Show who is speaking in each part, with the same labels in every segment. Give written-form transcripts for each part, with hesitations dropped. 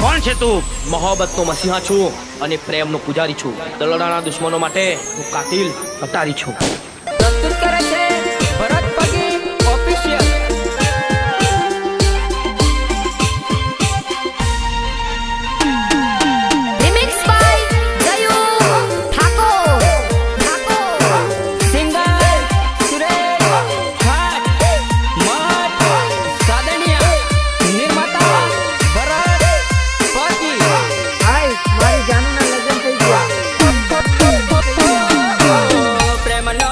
Speaker 1: કોણ છે તું? મોહબ્બતનો મસીહા છું અને પ્રેમનો પૂજારી છું. દલડાના દુશ્મનો માટે હું કાતિલ કટારી છું.
Speaker 2: પ્રસ્તુત કરે છે Bharat Pagi official.
Speaker 3: Remix by Jayu Thakur.
Speaker 2: Singer Suresh ખાટ મઠ સાદણિયા. નિર્માતા ભરત પગી.
Speaker 4: હાય મારી જાનુના લગ્ન થઈ ગયા.
Speaker 2: પ્રેમનો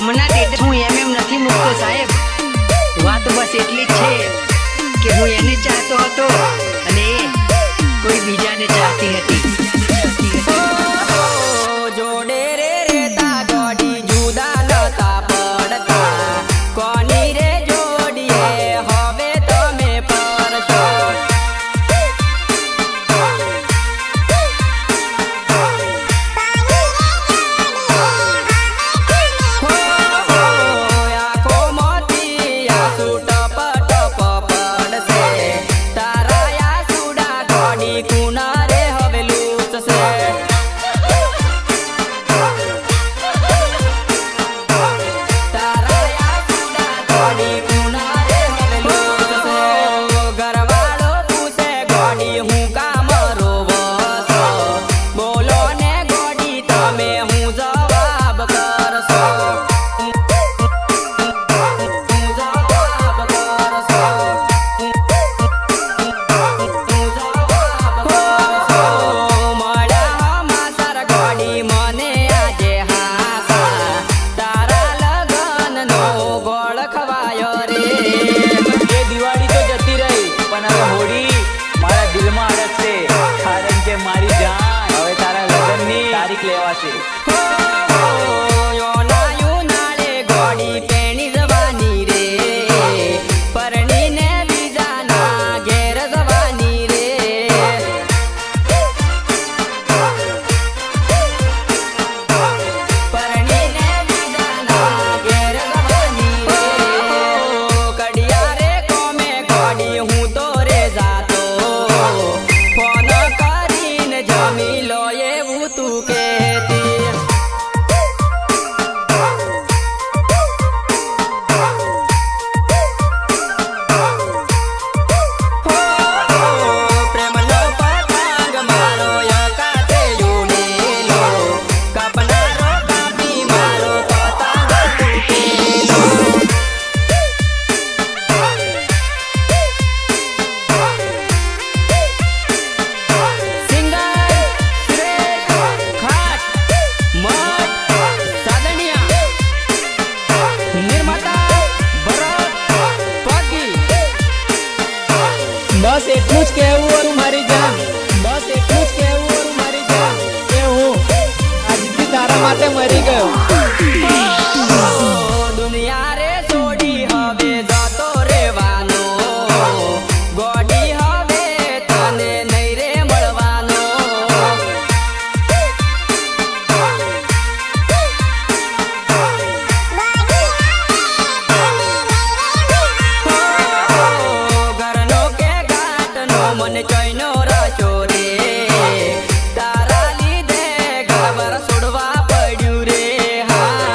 Speaker 4: હમણાં ડેટ હું એમ નથી મૂકતો સાહેબ. વાત બસ એટલી જ છે કે હું એને ચાહતો હતો અને એ કોઈ બીજાને ચાહતી હતી.
Speaker 2: જોડે રે રેતા ગોડી જુદા નતા પડતા કોની રે જોડીએ હવે તમે પરશો. આખો મોતી આસુ ટપ ટપ પડશે તારા આસુડા ગોડી કુના રે હવે લૂછશે.
Speaker 5: મારી જાન હવે તારા લગ્નની તારીખ લેવાશે.
Speaker 2: ગોડી પેણી જવાની રે પરણીને બીજાના ઘેર જવાની રે. પરણીને બીજાના ઘેર જવાની રે. કડિયા રે કોમે ગોડી હું તો રે જાતો ફોન કરીને જમી લો એવું તું કહેતી. પ્રેમનો પતંગ મારો યકાતે ઉડેલો કાપનારો કાપી મારો પતંગ તૂટેલો. સિંગર સુરેશ ખાટ મઠ સાદણિયા નિર્માતા ભરત પગી.
Speaker 5: બસ એટલું જ કહેવું હતું મારી જાન, બસ એટલું જ કહેવું હતું મારી જાન કે હું આજથી તારા માટે મરી ગયો.
Speaker 2: દુનિયા રે છોડી હવે જતો રેવાનો ગોડી હવે તને નહીં રે મળવાનો. ઘરનો કે ઘાટનો મને ચોઈનો રાચો રે તારા લીધે ઘર છોડવા પડ્યું રે. હા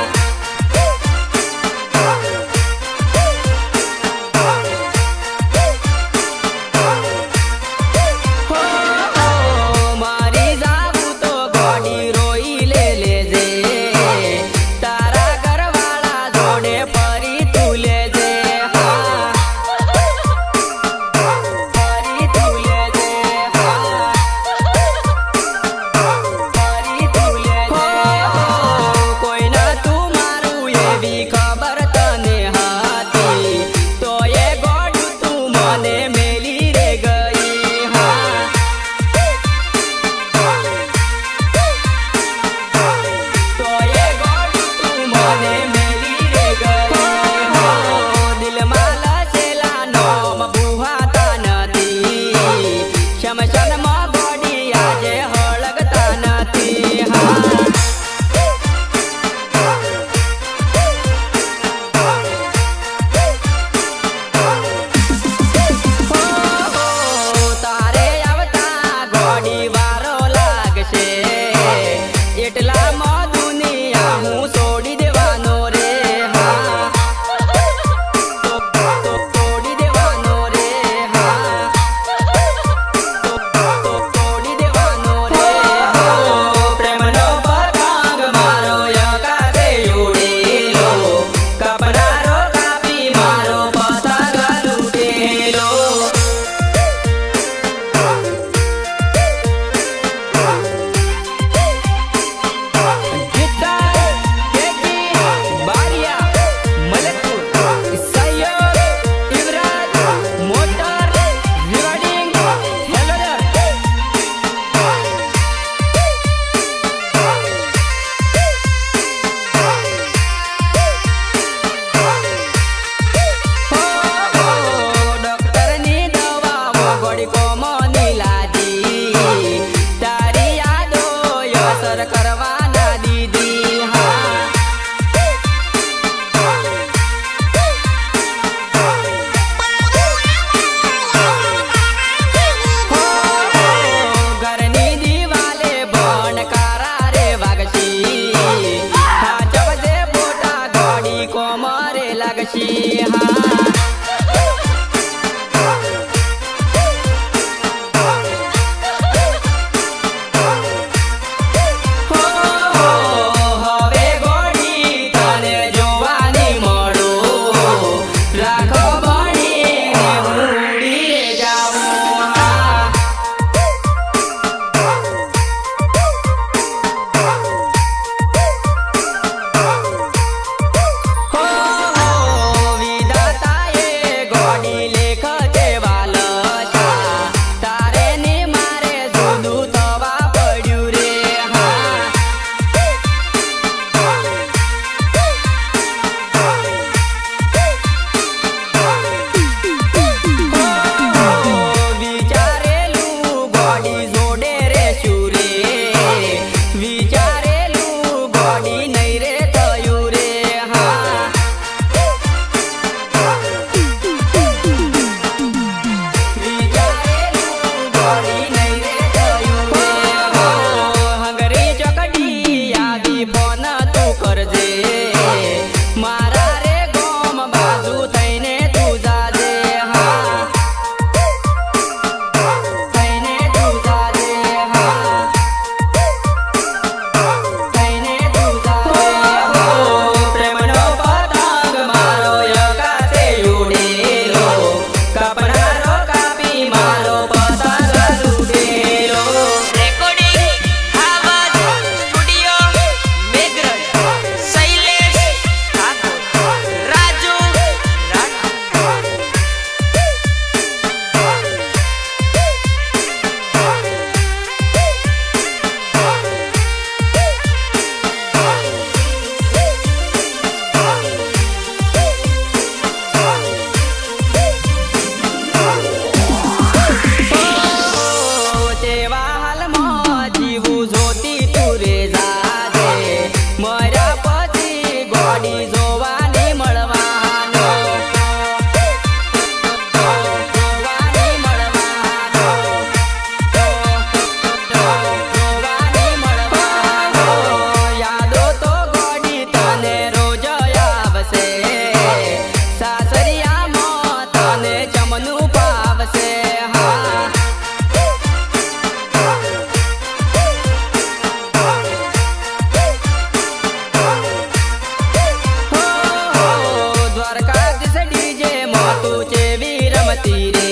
Speaker 2: પડતી રે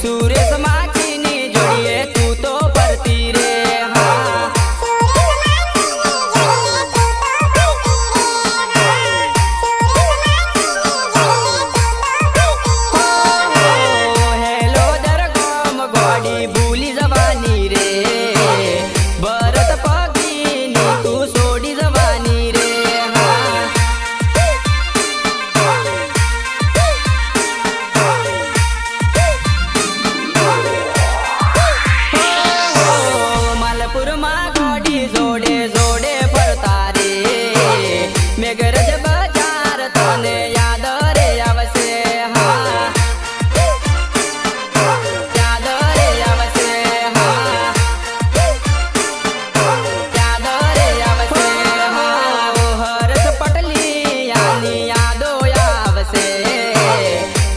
Speaker 2: સુરેશ માછીની જોડીએ તું તો પડતી રે હા હેલો દરગામ ગોડી ભૂલી જવાની રે ભરત પગીની તું છોડી જવાની રે હા માલપુરમાં ગોડી જોડે જોડે ફરતા રે મેઘરજ બજાર તને યાદ રે આવશે હા યાદ રે આવશે હા યાદ રે આવશે હા ઓ હર્ષ પટલી યાની યાદો આવશે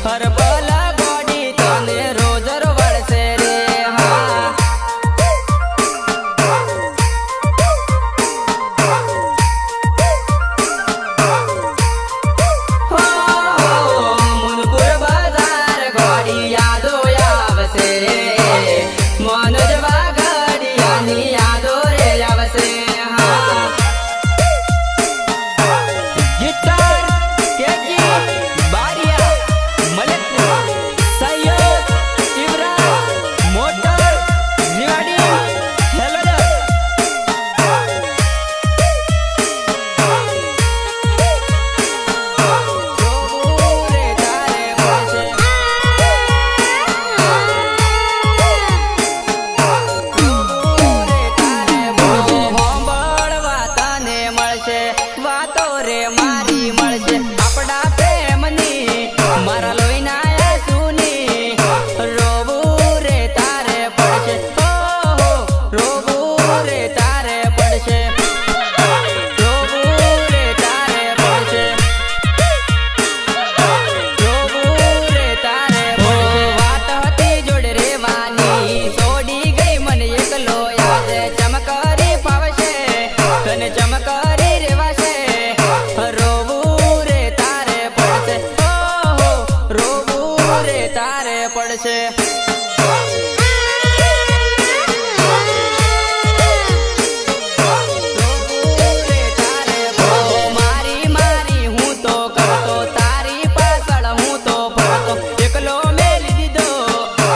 Speaker 2: હર પલ ગોડી તને રોજ વળશે રે હા મુનપુર બજાર ગોડી યાદો આવશે મનોજ વાઘડિયાની યાદો રે આવશે હા ગીતકાર કેજી બારિયા મલેકપુર સૈયદ ઇબ્રાહિમ મોટર રેવાડી હેલર રે તારે મળશે રે તારે હોંભળવા તને મળશે વાતો રે મારી મળશે આપડા પ્રેમની મારા લોહીના આંસુની રોવું રે તારે પડશે ઓહો રોવું રે તારે પડશે રોવું રે તારે પડશે રોવું રે તારે પડશે વાત હતી જોડે રેવાની છોડી ગઈ મને એકલો યાદ ચમકરી ફાવશે તને ચમકરી રેવાશે રોવું રે તારે પડશે ઓહો રોવું રે તારે પડશે મારી મારી હું તો કરતો તારી પાછળ હું તો ફરતો એકલો મેલી દીધો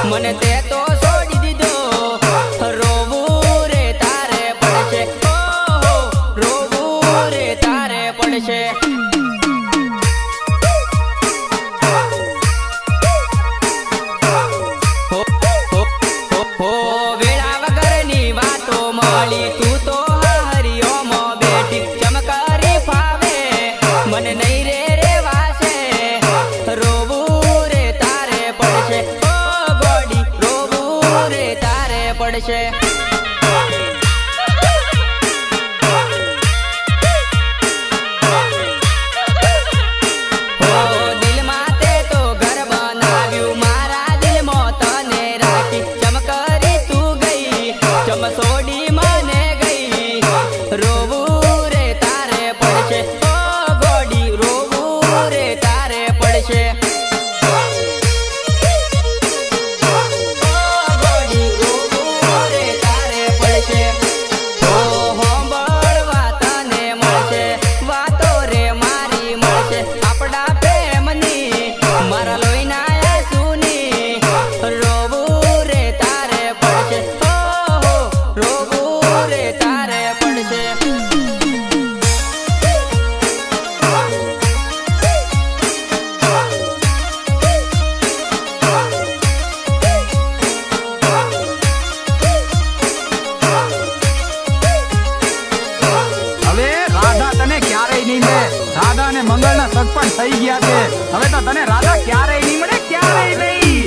Speaker 2: મને તે તો છોડી દીધો રોવું રે તારે પડશે ઓહો રોવું રે તારે પડશે હો વેળા વગરની વાતો મળી તું તો હરિઓમ બેઠી ચમકારી ફાવે મને નહીં રે રેવાશે રોવું રે તારે પડશે ઓ ગોડી રોવું રે તારે પડશે ઓ દિલમાં તે તો ઘર બનાવ્યું મારા દિલમાં તને રાખી ચમકરી તું ગઈ ચમસોડી મને ગઈ રોવું રે તારે પડશે ઓ ગોડી રોવું રે તારે પડશે ઓ ગોડી રોવું રે તારે પડશે ઓ હોંભળવા તને મળશે વાતો રે મારી મળશે આપડા પ્રેમની મારા લોહીના આંસુની રોવું રે તારે પડશે ઓહો રોવું રે તારે પડશે
Speaker 6: હવે રાધા તને ક્યારેય નહીં મળે રાધા અને મંગળના સગ પણ થઈ ગયા છે હવે તો તને રાધા ક્યારેય નહીં મળે ક્યારેય નહીં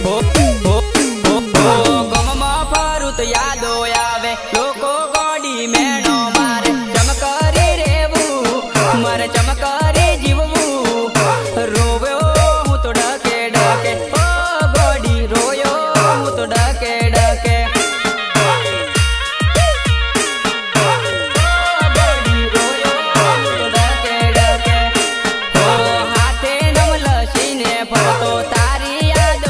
Speaker 2: ગમમાં ફરું તો યાદો આવે લોકો ગોડી મેણો મારે ચમકરી રેવું મારે ચમકરી જીવવું રોવ્યો હું તો ડકે ડકે ઓ ગોડી રોયો હું તો ડકે ડકે ફરતો તારી યાદ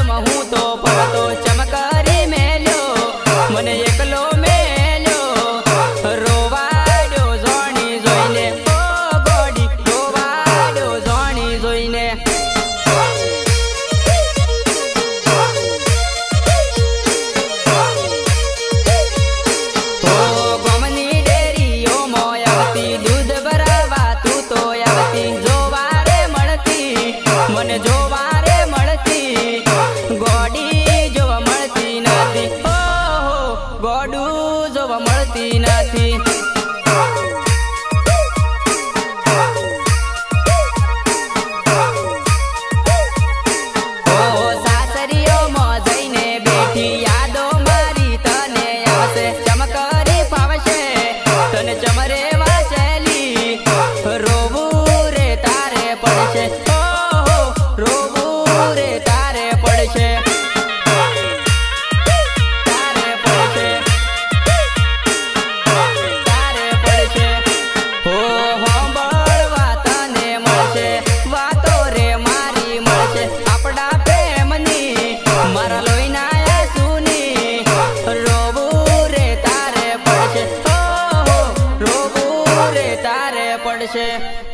Speaker 2: પડશે